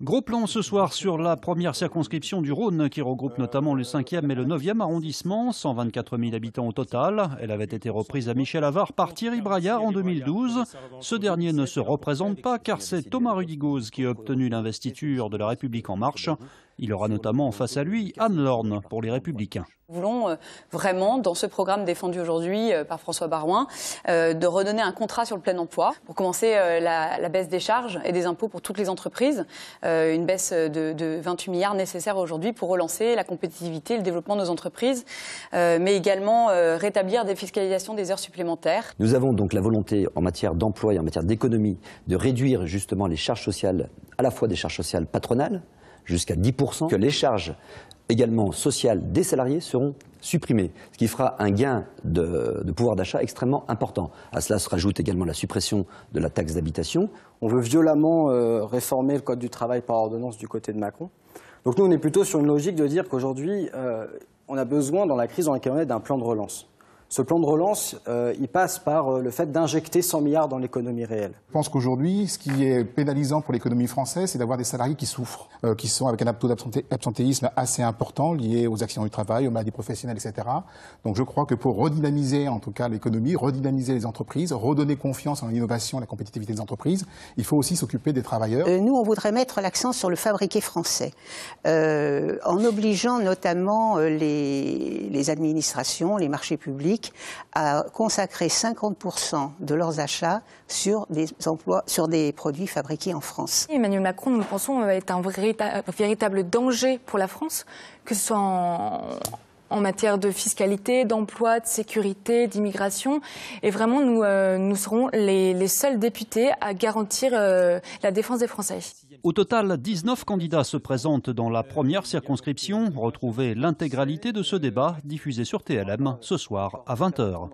Gros plan ce soir sur la première circonscription du Rhône qui regroupe notamment le 5e et le 9e arrondissement, 124 000 habitants au total. Elle avait été reprise à Michel Avare par Thierry Braillard en 2012. Ce dernier ne se représente pas car c'est Thomas Rudigoz qui a obtenu l'investiture de La République En Marche. Il aura notamment face à lui Anne Lorne pour les Républicains. Nous voulons vraiment, dans ce programme défendu aujourd'hui par François Baroin, de redonner un contrat sur le plein emploi. Pour commencer, la baisse des charges et des impôts pour toutes les entreprises, une baisse de 28 milliards nécessaire aujourd'hui pour relancer la compétitivité et le développement de nos entreprises, mais également rétablir des fiscalisations des heures supplémentaires. Nous avons donc la volonté en matière d'emploi et en matière d'économie de réduire justement les charges sociales, à la fois des charges sociales patronales, jusqu'à 10%, que les charges également sociales des salariés seront supprimées, ce qui fera un gain de pouvoir d'achat extrêmement important. À cela se rajoute également la suppression de la taxe d'habitation. On veut violemment réformer le Code du travail par ordonnance du côté de Macron. Donc nous, on est plutôt sur une logique de dire qu'aujourd'hui, on a besoin, dans la crise dans laquelle on est, d'un plan de relance. Ce plan de relance, il passe par le fait d'injecter 100 milliards dans l'économie réelle. Je pense qu'aujourd'hui, ce qui est pénalisant pour l'économie française, c'est d'avoir des salariés qui souffrent, qui sont avec un taux d'absentéisme assez important lié aux accidents du travail, aux maladies professionnelles, etc. Donc je crois que pour redynamiser en tout cas l'économie, redynamiser les entreprises, redonner confiance en l'innovation et la compétitivité des entreprises, il faut aussi s'occuper des travailleurs. Nous, on voudrait mettre l'accent sur le fabriqué français, en obligeant notamment les administrations, les marchés publics, à consacrer 50% de leurs achats sur des produits fabriqués en France. Emmanuel Macron, nous le pensons, est un véritable danger pour la France, que ce soit en matière de fiscalité, d'emploi, de sécurité, d'immigration. Et vraiment, nous serons les seuls députés à garantir la défense des Français. Au total, 19 candidats se présentent dans la première circonscription. Retrouvez l'intégralité de ce débat diffusé sur TLM ce soir à 20 h.